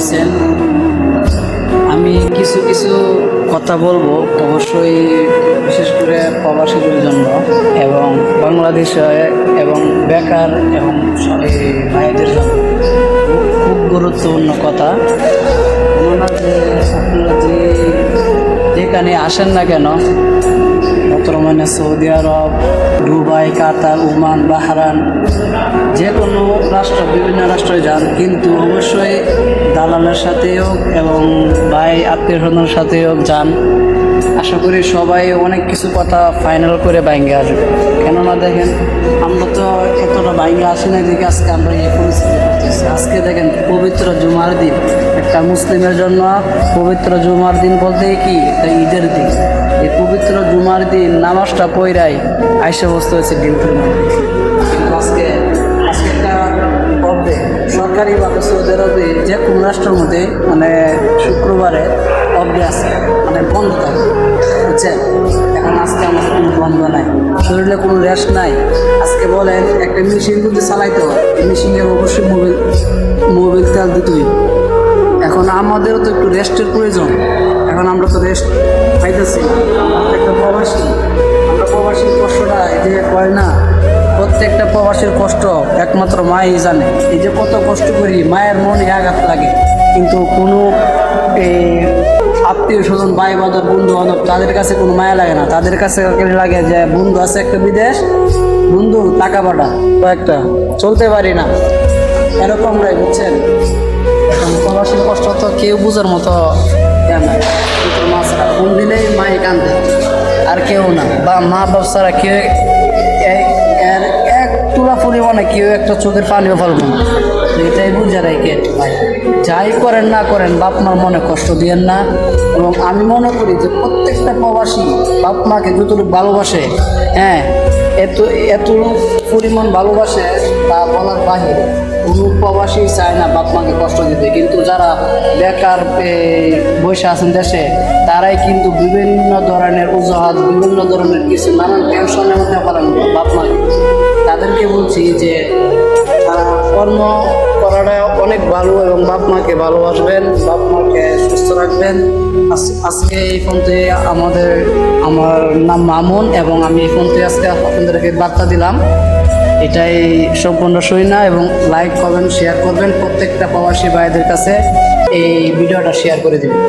হয়েছেন। আমি কিছু কিছু কথা বলবো অবশ্যই, বিশেষ করে প্রবাসীদের জন্য এবং বাংলাদেশে এবং বেকার এবং ভাইদের জন্য খুব গুরুত্বপূর্ণ কথা। কেননা যে আপনারা যেখানে আসেন না কেন, বর্তমানে সৌদি আরব, দুবাই, কাতার, ওমান, বাহরান, যে কোনো রাষ্ট্র, বিভিন্ন রাষ্ট্রে যান, কিন্তু অবশ্যই দালালের সাথে হোক এবং ভাই আত্মীয় স্বজনের সাথে হোক যান। আশা করি সবাই অনেক কিছু কথা ফাইনাল করে বাইঙ্গে আসবে। কেননা দেখেন, আমরা তো এতটা বাইঙ্গে আসি না দেখে আজকে আমরা এই পরিস্থিতি করতেছি। আজকে দেখেন পবিত্র জুমার দিন, একটা মুসলিমের জন্য পবিত্র জুমার দিন বলতে কি একটা ঈদের দিন। এই পবিত্র জুমার দিন নামাজটা পইরাই আইসা বসতে হয়েছে ডিউটির মধ্যে। কিন্তু আজকে একটা অফডে সরকারিভাবে সৌদি আরবে যে কোনো রাষ্ট্রের মধ্যে মানে শুক্রবারে অফডে আছে, মানে বন্ধ থাকে, বুঝছেন? এখন আজকে আমাদের কোনো বন্ধ নাই, শরীরে কোনো রেস্ট নাই। আজকে বলেন একটা মেশিন যদি চালাইতে হয়, এই মেশিনের অবশ্যই মোবিল তেল দিতেই। এখন আমাদেরও তো একটু রেস্টের প্রয়োজন। এখন আমরা তো রেস্ট পাইতেছি না। একটা প্রবাসী, আমরা প্রবাসীর কষ্টটা এই যে কয় না, প্রত্যেকটা প্রবাসীর কষ্ট একমাত্র মাই জানে। এই যে কত কষ্ট করি, মায়ের মনে আঘাত লাগে, কিন্তু কোনো আত্মীয় স্বজন, ভাই বাদর, বন্ধু বান্ধব, তাদের কাছে কোনো মায়া লাগে না। তাদের কাছে লাগে যে বন্ধু আছে একটা বিদেশ, বন্ধু টাকা পাঠা, তো একটা চলতে পারি না, এরকম নয়, বুঝছেন? প্রবাসীর কষ্ট তো কেউ বুঝার মতো মা ছাড়া, ফোন দিলেই মাই কান্দে, আর কেউ না, বা মা বাপ ছাড়া কেউ এর এক তুলা পরিমাণে কেউ একটা চোখের পানিও ফেলবো না। এটাই বুঝে রাখে ভাই, যাই করেন না করেন বাপ মার মনে কষ্ট দিয়েন না। এবং আমি মনে করি যে প্রত্যেকটা প্রবাসী বাপ মাকে যতটুকু ভালোবাসে, হ্যাঁ, এত পরিমাণ ভালোবাসে তা বলার বাহিরে। কোনো প্রবাসী চায় না বাপ মাকে কষ্ট দিতে, কিন্তু যারা বেকার বসে আছেন দেশে, তারাই কিন্তু বিভিন্ন ধরনের অজুহাত, বিভিন্ন ধরনের কিছু নানান টেনশনের মধ্যে পারেন বাপ মাকে। তাদেরকে বলছি যে তারা কর্ম করাটা অনেক ভালো এবং বাপ মাকে ভালোবাসবেন, বাপ মাকে সুস্থ রাখবেন। আজকে এই ফোনতে আমার নাম মামুন এবং আমি এই ফোনতে আজকে আপনাদেরকে বার্তা দিলাম। এটাই সম্পূর্ণ সই না, এবং লাইক করবেন, শেয়ার করবেন, প্রত্যেকটা প্রবাসী ভাইদের কাছে এই ভিডিওটা শেয়ার করে দিবেন।